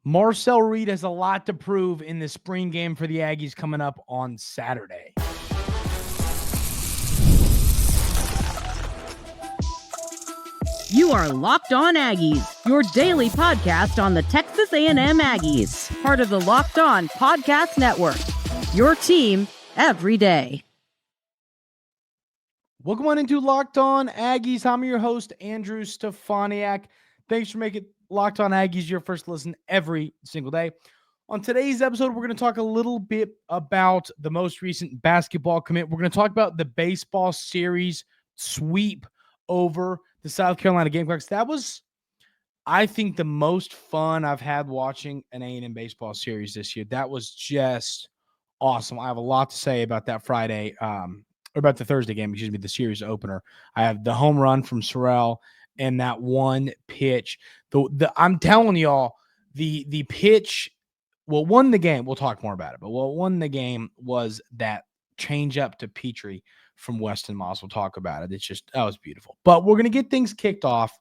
Marcel Reed has a lot to prove in the spring game for the Aggies coming up on Saturday. You are Locked On Aggies, your daily podcast on the Texas A&M Aggies, part of the Locked On Podcast Network, your team every day. Welcome on into Locked On Aggies. I'm your host, Andrew Stefaniak. Thanks for making Locked On Aggies your first listen every single day. On today's episode, we're going to talk a little bit about the most recent basketball commit. We're going to talk about the baseball series sweep over the South Carolina Gamecocks. That was, I think, the most fun I've had watching an A&M baseball series this year. That was just awesome. I have a lot to say about that Friday, or about the Thursday game, the series opener. I have the home run from Sorrell and that one pitch. I'm telling y'all, the pitch, what won the game, we'll talk more about it, but what won the game was that change up to Petrie from Weston Moss. We'll talk about it. That was beautiful. But we're going to get things kicked off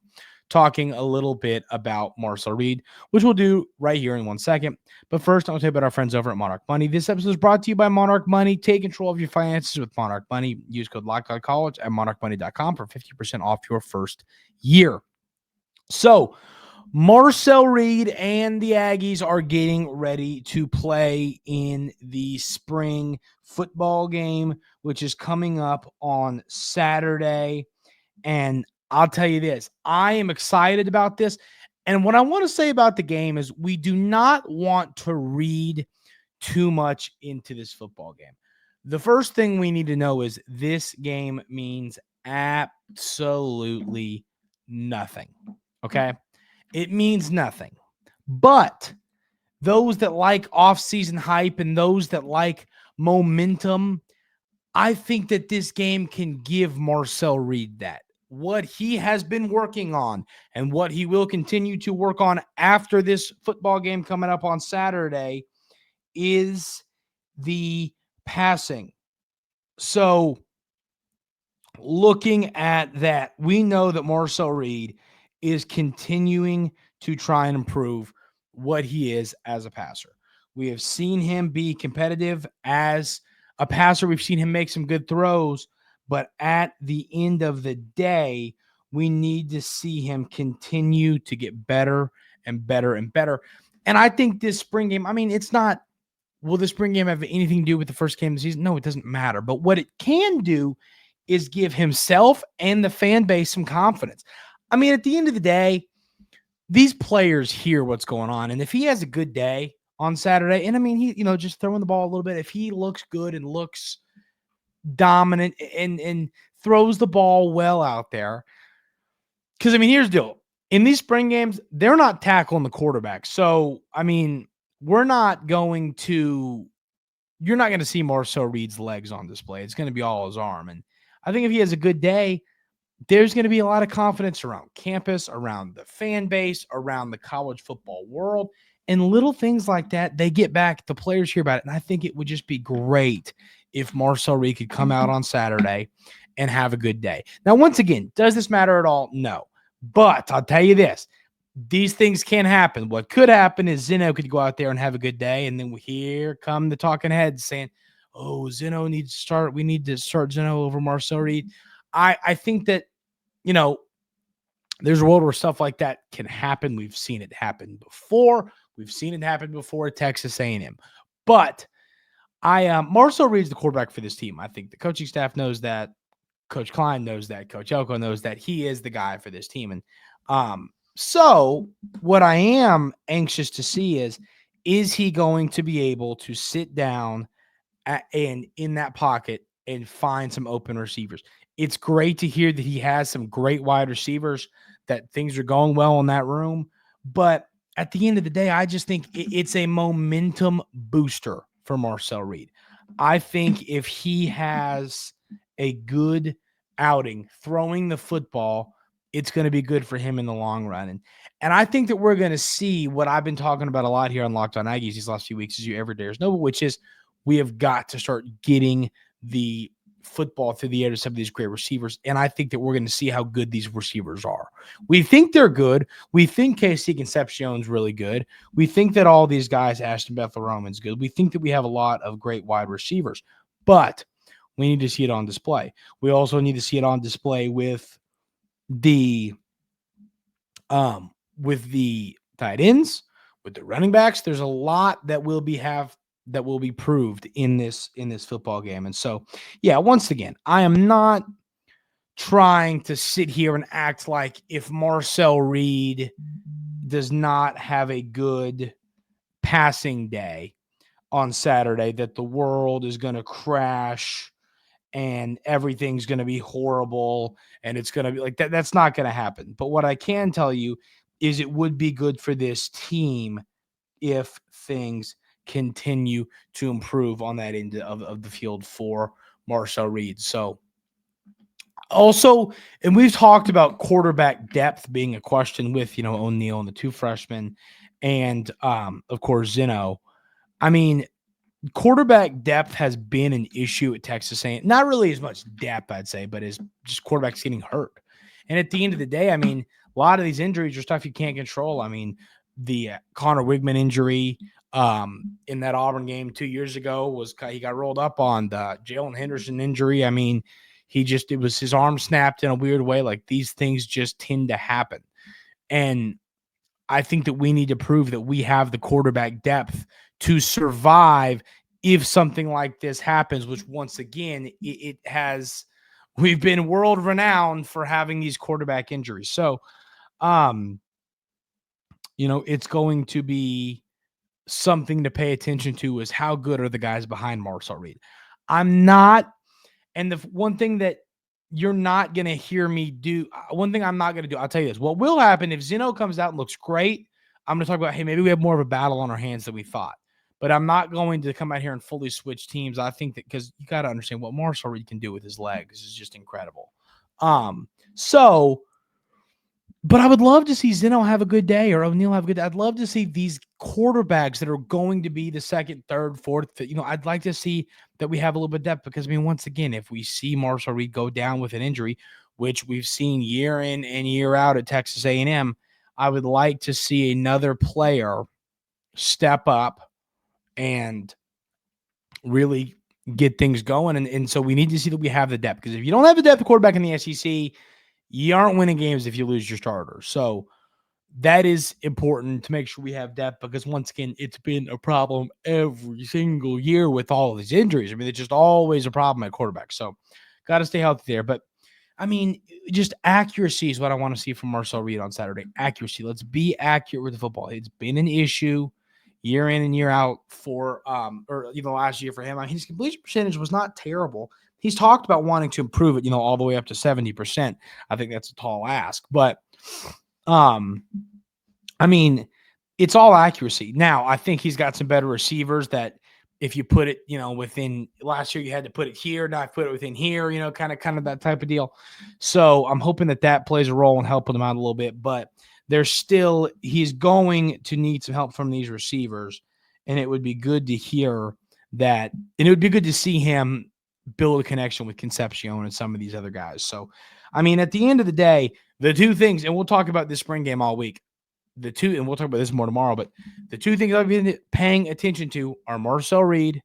talking a little bit about Marcel Reed, which we'll do right here in 1 second. But first, I want to tell you about our friends over at Monarch Money. This episode is brought to you by Monarch Money. Take control of your finances with Monarch Money. Use code LOCKEDONCollege at monarchmoney.com for 50% off your first year. So, Marcel Reed and the Aggies are getting ready to play in the spring football game, which is coming up on Saturday. And I'll tell you this, I am excited about this. And what I want to say about the game is we do not want to read too much into this football game. The first thing we need to know is this game means absolutely nothing. Okay? It means nothing. But those that like off-season hype and those that like momentum, I think that this game can give Marcel Reed that. What he has been working on and what he will continue to work on after this football game coming up on Saturday is the passing. So looking at that, we know that Marcel Reed is continuing to try and improve what he is as a passer. We have seen him be competitive as a passer. We've seen him make some good throws, but at the end of the day, we need to see him continue to get better and better and better. And I think this spring game, it's not, will the spring game have anything to do with the first game of the season? No, it doesn't matter. But what it can do is give himself and the fan base some confidence. At the end of the day, these players hear what's going on. And if he has a good day on Saturday, and he, just throwing the ball a little bit, if he looks good and looks dominant and throws the ball well out there. Because, here's the deal. In these spring games, they're not tackling the quarterback. So, you're not going to see Marcel Reed's legs on display. It's going to be all his arm. And I think if he has a good day, there's going to be a lot of confidence around campus, around the fan base, around the college football world, and little things like that. They get back, the players hear about it, and I think it would just be great if Marcel Reed could come out on Saturday and have a good day. Now, once again, does this matter at all? No. But I'll tell you this, these things can happen. What could happen is Zeno could go out there and have a good day, and then here come the talking heads saying, oh, Zeno needs to start. We need to start Zeno over Marcel Reed. I think that, there's a world where stuff like that can happen. We've seen it happen before. We've seen it happen before at Texas A&M. But Marcel Reed's the quarterback for this team. I think the coaching staff knows that. Coach Klein knows that. Coach Elko knows that. He is the guy for this team. And so what I am anxious to see is he going to be able to sit down and in that pocket and find some open receivers? It's great to hear that he has some great wide receivers, that things are going well in that room. But at the end of the day, I just think it's a momentum booster for Marcel Reed. I think if he has a good outing throwing the football, it's going to be good for him in the long run. And I think that we're going to see what I've been talking about a lot here on Locked On Aggies these last few weeks, as you ever dares know, which is we have got to start getting the football through the air to some of these great receivers. And I think that we're going to see how good these receivers are. We think they're good. We think KC Concepcion's really good. We think that all these guys, Ashton Bethel Roman's good. We think that we have a lot of great wide receivers, but we need to see it on display. We also need to see it on display with the tight ends, with the running backs. There's a lot that will be proved in this football game. And so, yeah, once again, I am not trying to sit here and act like if Marcel Reed does not have a good passing day on Saturday, that the world is going to crash and everything's going to be horrible and it's going to be like that. That's not going to happen. But what I can tell you is it would be good for this team if things continue to improve on that end of the field for Marcel Reed. So also, and we've talked about quarterback depth being a question with, O'Neal and the two freshmen and, of course, Zeno. I mean, quarterback depth has been an issue at Texas A&M. Not really as much depth, I'd say, but is just quarterbacks getting hurt. And at the end of the day, I mean, a lot of these injuries are stuff you can't control. I mean, the Connor Wigman injury in that Auburn game 2 years ago he got rolled up on. The Jalen Henderson injury, I mean, it was his arm snapped in a weird way. Like, these things just tend to happen. And I think that we need to prove that we have the quarterback depth to survive if something like this happens, which once again, we've been world renowned for having these quarterback injuries. So, it's going to be something to pay attention to is how good are the guys behind Marcel Reed. And the one thing that you're not going to hear me do, one thing I'm not going to do, I'll tell you this. What will happen if Zeno comes out and looks great, I'm going to talk about, hey, maybe we have more of a battle on our hands than we thought. But I'm not going to come out here and fully switch teams. I think that because you got to understand what Marcel Reed can do with his legs is just incredible. But I would love to see Zeno have a good day or O'Neal have a good day. I'd love to see these quarterbacks that are going to be the second, third, fourth. I'd like to see that we have a little bit of depth because, I mean, once again, if we see Marcel Reed go down with an injury, which we've seen year in and year out at Texas A&M, I would like to see another player step up and really get things going. And so we need to see that we have the depth, because if you don't have the depth of quarterback in the SEC, you aren't winning games if you lose your starter. So that is important to make sure we have depth, because once again, it's been a problem every single year with all of these injuries. I mean, it's just always a problem at quarterback. So got to stay healthy there. But I mean, just accuracy is what I want to see from Marcel Reed on Saturday. Accuracy. Let's be accurate with the football. It's been an issue year in and year out for, or even last year for him. I mean, his completion percentage was not terrible. He's talked about wanting to improve it, all the way up to 70%. I think that's a tall ask, but, I mean, it's all accuracy. Now, I think he's got some better receivers that if you put it, within last year, you had to put it here. Now I put it within here, kind of that type of deal. So I'm hoping that plays a role in helping him out a little bit, but he's going to need some help from these receivers. And it would be good to hear that. And it would be good to see him build a connection with Concepcion and some of these other guys. So, I mean, at the end of the day, the two things, and we'll talk about this spring game all week, and we'll talk about this more tomorrow, but the two things I've been paying attention to are Marcel Reed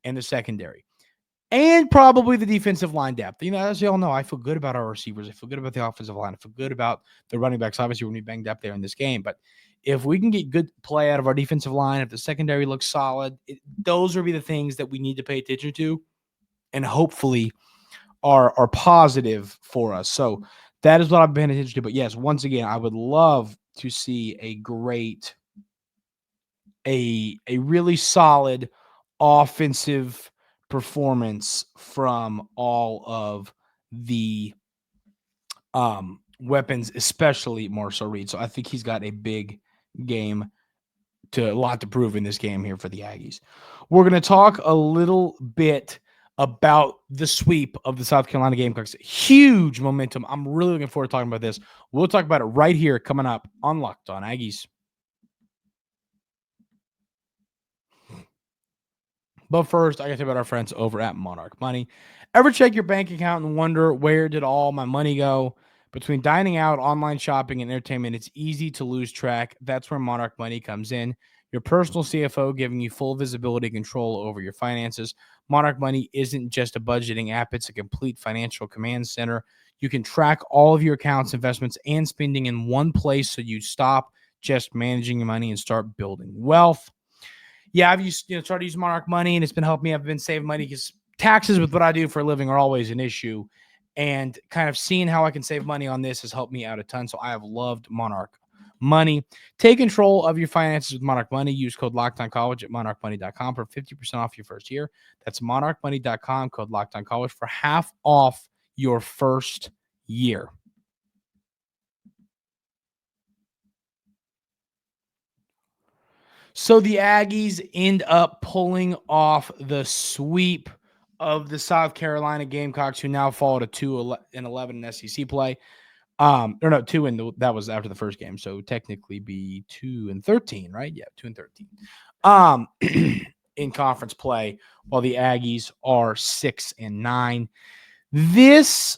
and the secondary, and probably the defensive line depth. As you all know, I feel good about our receivers. I feel good about the offensive line. I feel good about the running backs. Obviously, we're going to be banged up there in this game, but if we can get good play out of our defensive line, if the secondary looks solid, those will be the things that we need to pay attention to, and hopefully are positive for us. So that is what I've been paying attention to. But yes, once again, I would love to see a really solid offensive performance from all of the weapons, especially Marcel Reed. So I think he's got a big game, a lot to prove in this game here for the Aggies. We're going to talk a little bit about the sweep of the South Carolina Gamecocks. Huge momentum. I'm really looking forward to talking about this. We'll talk about it right here coming up on Locked On Aggies. But first, I got to tell you about our friends over at Monarch Money. Ever check your bank account and wonder, where did all my money go? Between dining out, online shopping, and entertainment, it's easy to lose track. That's where Monarch Money comes in. Your personal CFO, giving you full visibility and control over your finances. Monarch Money isn't just a budgeting app, it's a complete financial command center. You can track all of your accounts, investments, and spending in one place, so you stop just managing your money and start building wealth. Yeah, I've started using Monarch Money, and it's been helping me. I've been saving money because taxes with what I do for a living are always an issue. And kind of seeing how I can save money on this has helped me out a ton. So I have loved Monarch Money. Take control of your finances with Monarch Money. Use code LOCKEDONCollege at monarchmoney.com for 50% off your first year. That's monarchmoney.com, code LOCKEDONCollege for half off your first year. So the Aggies end up pulling off the sweep of the South Carolina Gamecocks, who now fall to 2-11 in SEC play. Or no, 2 and that was after the first game, so technically be 2-13, right? Yeah, 2-13. In conference play, while the Aggies are 6-9. This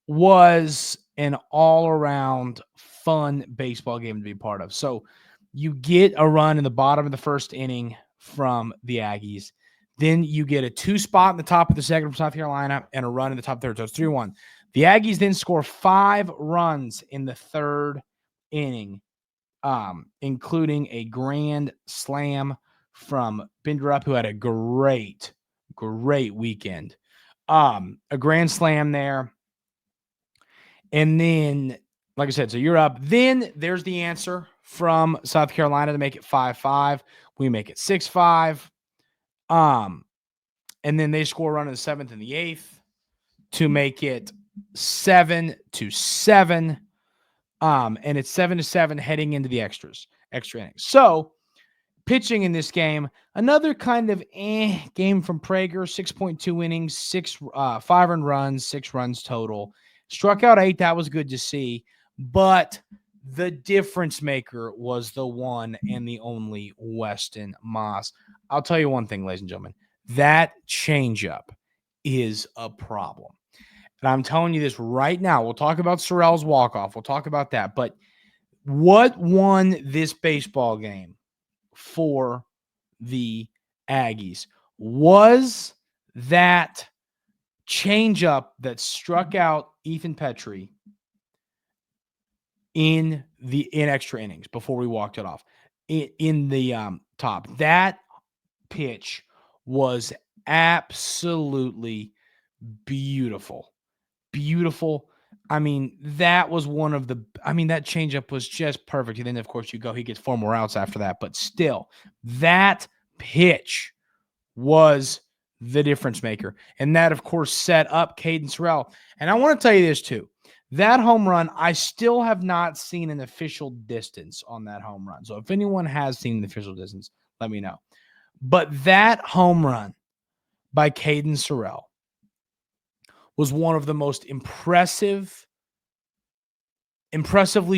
was an all-around fun baseball game to be part of. So you get a run in the bottom of the first inning from the Aggies. Then you get a 2 spot in the top of the second from South Carolina and a run in the top third. So it's 3-1. The Aggies then score 5 runs in the third inning, including a grand slam from Binderup, who had a great weekend. A grand slam there. And then, like I said, so you're up. Then there's the answer from South Carolina to make it 5-5. We make it 6-5. And then they score a run in the 7th and the 8th to make it 7-7. And it's 7-7 heading into the extra innings. So pitching in this game, another kind of game from Prager, 6.2 innings, 5 earned runs, 6 runs total. Struck out 8. That was good to see. But the difference maker was the one and the only Weston Moss. I'll tell you one thing, ladies and gentlemen. That changeup is a problem. And I'm telling you this right now. We'll talk about Sorrell's walk-off. We'll talk about that. But what won this baseball game for the Aggies was that changeup that struck out Ethan Petrie in extra innings before we walked it off in the top. That pitch was absolutely beautiful. I mean, that was that changeup was just perfect. And then, of course, he gets 4 more outs after that. But still, that pitch was the difference maker. And that, of course, set up Caden Sorrell. And I want to tell you this, too. That home run, I still have not seen an official distance on that home run. So if anyone has seen the official distance, let me know. But that home run by Caden Sorrell was one of the most impressively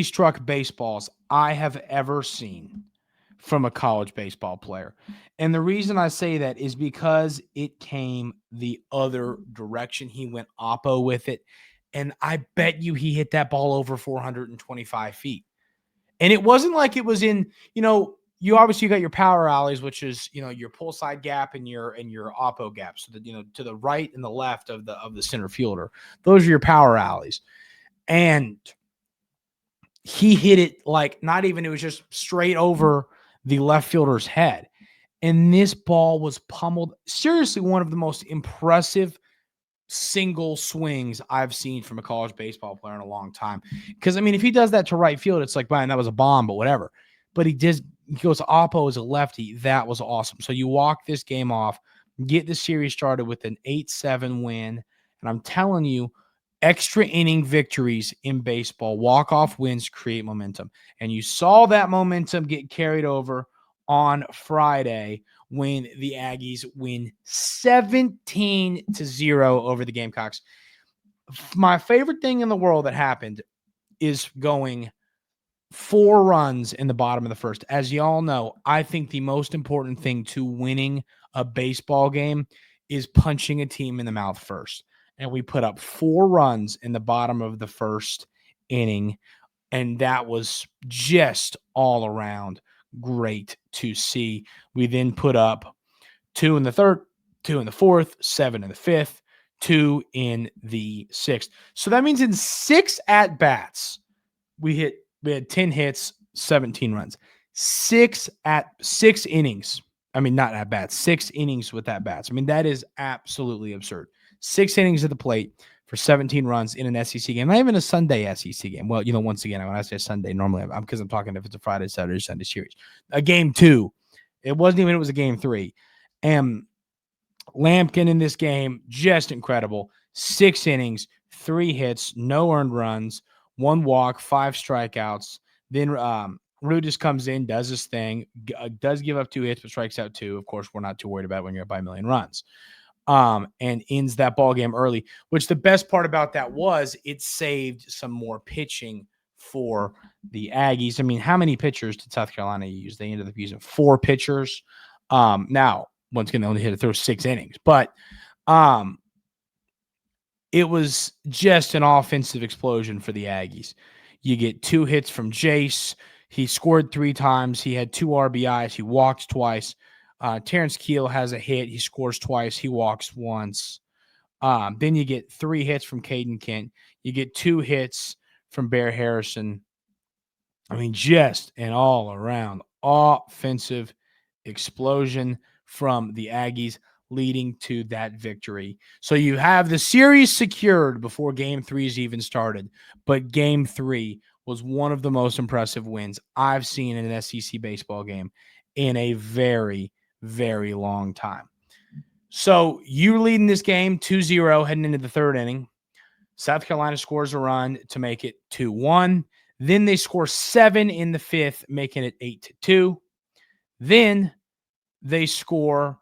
struck baseballs I have ever seen from a college baseball player. And the reason I say that is because it came the other direction. He went oppo with it. And I bet you he hit that ball over 425 feet. And it wasn't like it was in, you obviously got your power alleys, which is, your pull side gap and your oppo gap. So that, to the right and the left of the center fielder, those are your power alleys. And he hit it like it was just straight over the left fielder's head. And this ball was pummeled. Seriously, one of the most impressive single swings I've seen from a college baseball player in a long time. Because, if he does that to right field, it's like, man, that was a bomb, but whatever. But he goes oppo as a lefty. That was awesome. So you walk this game off, get the series started with an 8-7 win. And I'm telling you, extra inning victories in baseball, walk-off wins create momentum. And you saw that momentum get carried over on Friday when the Aggies win 17-0 over the Gamecocks. My favorite thing in the world that happened is going 4 runs in the bottom of the first. As y'all know, I think the most important thing to winning a baseball game is punching a team in the mouth first. And we put up 4 runs in the bottom of the first inning, and that was just all around great to see. We then put up 2 in the third, 2 in the fourth, 7 in the fifth, 2 in the sixth. So that means in 6 at-bats, we had 10 hits, 17 runs. 6 innings. I mean, not at bats, 6 innings with at bats. I mean, that is absolutely absurd. 6 innings at the plate for 17 runs in an SEC game, not even a Sunday SEC game. Well, once again, when I say Sunday, normally I'm because I'm talking if it's a Friday, Saturday, Sunday series. A game 2. It wasn't even, it was a game 3. And Lampkin in this game, just incredible. 6 innings, 3 hits, no earned runs, 1 walk, 5 strikeouts. Then Rudis comes in, does his thing, does give up 2 hits, but strikes out 2. Of course, we're not too worried about when you're up by a million runs. And ends that ball game early, which the best part about that was it saved some more pitching for the Aggies. I mean, how many pitchers did South Carolina use? They ended up using 4 pitchers. Now, once again, they only hit it through 6 innings, but it was just an offensive explosion for the Aggies. You get 2 hits from Jace. He scored 3 times. He had 2 RBIs. He walked twice. Terrence Keel has a hit. He scores twice. He walks once. Then you get 3 hits from Caden Kent. You get 2 hits from Bear Harrison. I mean, just an all-around offensive explosion from the Aggies, leading to that victory. So you have the series secured before Game 3's even started, but Game 3 was one of the most impressive wins I've seen in an SEC baseball game in a very, very long time. So you're leading this game 2-0 heading into the 3rd inning. South Carolina scores a run to make it 2-1. Then they score 7 in the 5th, making it 8-2. Then they score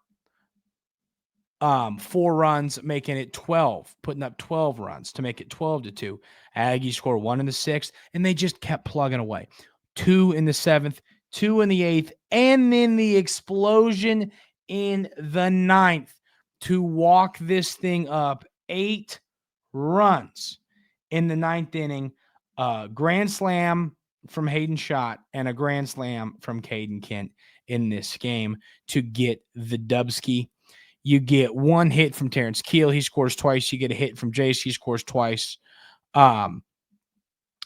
4 runs, making it 12, putting up 12 runs to make it 12-2. Aggies score 1 in the 6th, and they just kept plugging away. 2 in the 7th, 2 in the 8th, and then the explosion in the 9th to walk this thing up 8 runs in the 9th inning. Grand slam from Hayden Schott and a grand slam from Caden Kent in this game to get the Dubsky. You get 1 hit from Terrence Keel. He scores twice. You get a hit from Jace. He scores twice. You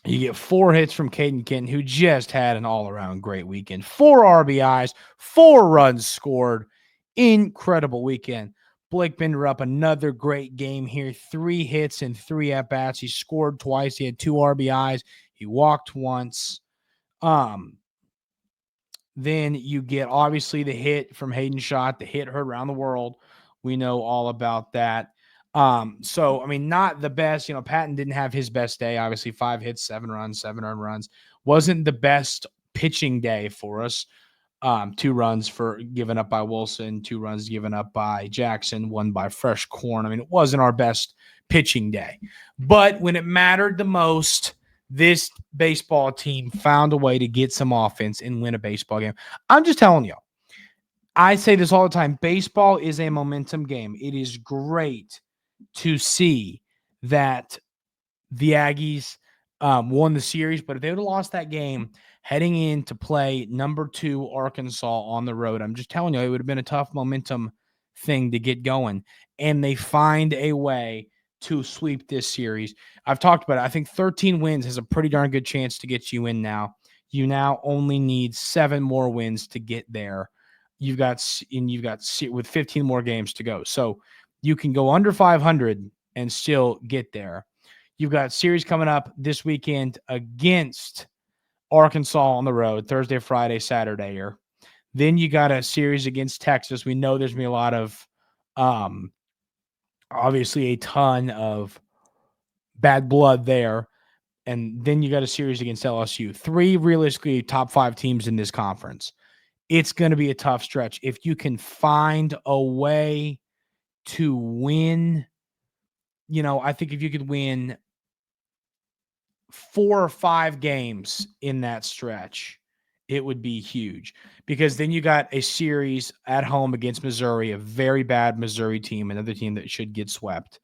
get 4 hits from Caden Kent, who just had an all-around great weekend. 4 RBIs, 4 runs scored. Incredible weekend. Blake Bender up another great game here. 3 hits and 3 at-bats. He scored twice. He had 2 RBIs. He walked once. Then you get, obviously, the hit from Hayden Schott. The hit heard around the world. We know all about that. So, I mean, not the best. Patton didn't have his best day. Obviously, 5 hits, 7 runs, 7 earned runs. Wasn't the best pitching day for us. 2 runs for given up by Wilson, 2 runs given up by Jackson, 1 by Fresh Corn. I mean, it wasn't our best pitching day. But when it mattered the most, this baseball team found a way to get some offense and win a baseball game. I'm just telling you, I say this all the time. Baseball is a momentum game. It is great to see that the Aggies won the series, but if they would have lost that game heading in to play number 2 Arkansas on the road, I'm just telling you, it would have been a tough momentum thing to get going. And they find a way to sweep this series. I've talked about it. I think 13 wins has a pretty darn good chance to get you in now. You now only need 7 more wins to get there. You've got with 15 more games to go. So you can go under 500 and still get there. You've got series coming up this weekend against Arkansas on the road, Thursday, Friday, Saturday. Then you got a series against Texas. We know there's going to be a lot of, obviously a ton of bad blood there. And then you got a series against LSU. 3 realistically top 5 teams in this conference. It's going to be a tough stretch. If you can find a way to win, I think if you could win 4 or 5 games in that stretch, it would be huge, because then you got a series at home against Missouri, a very bad Missouri team, another team that should get swept.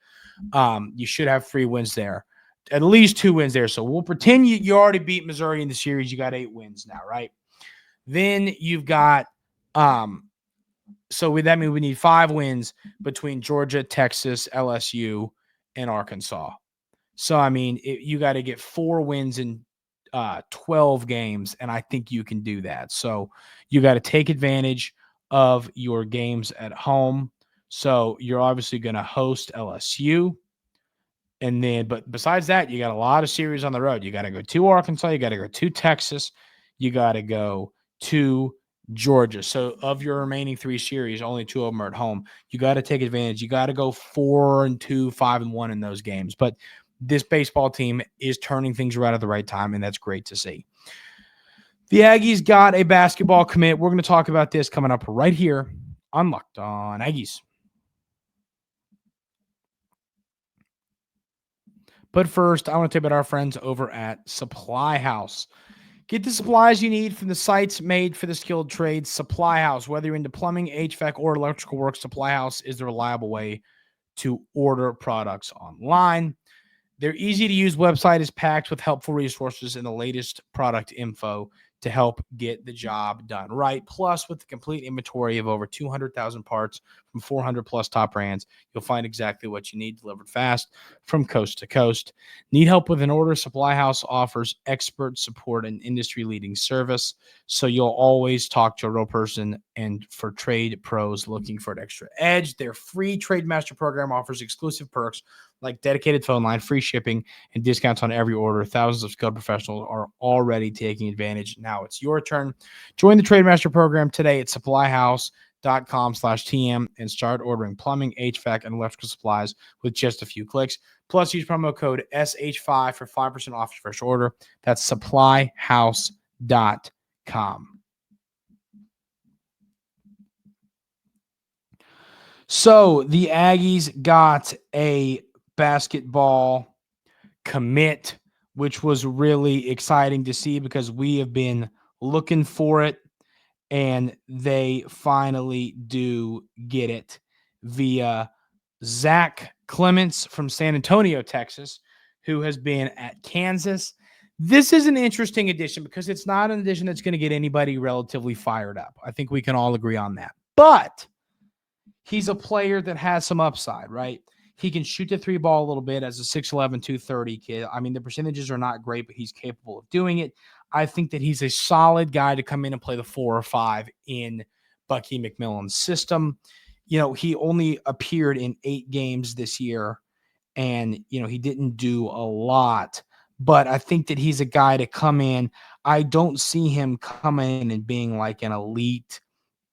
You should have 3 wins there, at least 2 wins there. So we'll pretend you already beat Missouri in the series. You got 8 wins now, right? Then you've got so that means we need 5 wins between Georgia, Texas, LSU, and Arkansas. So, I mean, you got to get 4 wins in 12 games, and I think you can do that. So you got to take advantage of your games at home. So you're obviously going to host LSU. And then, but besides that, you got a lot of series on the road. You got to go to Arkansas. You got to go to Texas. You got to go to Georgia. So of your remaining 3 series, only 2 of them are at home. You got to take advantage. You got to go 4-2, 5-1 in those games. But this baseball team is turning things around at the right time, and that's great to see. The Aggies got a basketball commit. We're going to talk about this coming up right here on Locked On Aggies. But first, I want to tell you about our friends over at Supply House. Get the supplies you need from the sites made for the skilled trades. Supply House, whether you're into plumbing, HVAC, or electrical work, Supply House is the reliable way to order products online. Their easy-to-use website is packed with helpful resources and the latest product info to help get the job done right. Plus, with the complete inventory of over 200,000 parts from 400-plus top brands, you'll find exactly what you need delivered fast from coast to coast. Need help with an order? Supply House offers expert support and industry-leading service, so you'll always talk to a real person. And for trade pros looking for an extra edge, their free Trade Master program offers exclusive perks like dedicated phone line, free shipping, and discounts on every order. Thousands of skilled professionals are already taking advantage. Now it's your turn. Join the Trade Master program today at supplyhouse.com/TM and start ordering plumbing, HVAC, and electrical supplies with just a few clicks. Plus, use promo code SH5 for 5% off your first order. That's supplyhouse.com. So the Aggies got a basketball commit, which was really exciting to see because we have been looking for it, and they finally do get it via Zach Clements from San Antonio, Texas, who has been at Kansas. This is an interesting addition because it's not an addition that's going to get anybody relatively fired up. I think we can all agree on that. But he's a player that has some upside, right? He can shoot the 3 ball a little bit as a 6'11", 230 kid. I mean, the percentages are not great, but he's capable of doing it. I think that he's a solid guy to come in and play the 4 or 5 in Bucky McMillan's system. You know, he only appeared in 8 games this year, and, you know, he didn't do a lot. But I think that he's a guy to come in. I don't see him coming in and being like an elite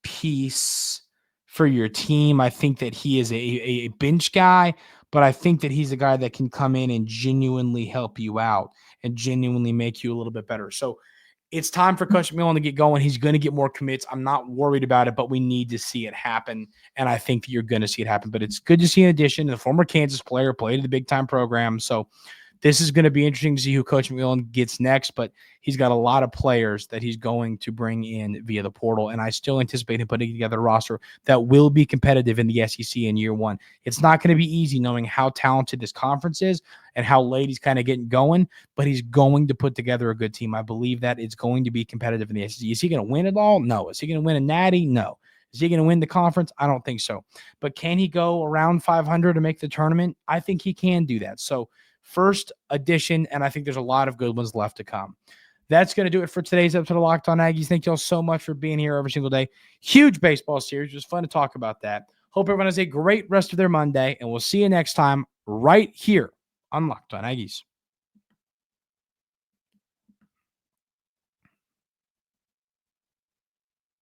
piece for your team. I think that he is a bench guy, but I think that he's a guy that can come in and genuinely help you out and genuinely make you a little bit better. So it's time for Coach McMillan to get going. He's going to get more commits. I'm not worried about it, but we need to see it happen, and I think that you're going to see it happen. But it's good to see an addition. The former Kansas player played in the big-time program, so this is going to be interesting to see who Coach McMillan gets next, but he's got a lot of players that he's going to bring in via the portal, and I still anticipate him putting together a roster that will be competitive in the SEC in year one. It's not going to be easy knowing how talented this conference is and how late he's kind of getting going, but he's going to put together a good team. I believe that it's going to be competitive in the SEC. Is he going to win it all? No. Is he going to win a natty? No. Is he going to win the conference? I don't think so. But can he go around 500 to make the tournament? I think he can do that. So first edition, and I think there's a lot of good ones left to come. That's going to do it for today's episode of Locked On Aggies. Thank you all so much for being here every single day. Huge baseball series. It was fun to talk about that. Hope everyone has a great rest of their Monday, and we'll see you next time right here on Locked On Aggies.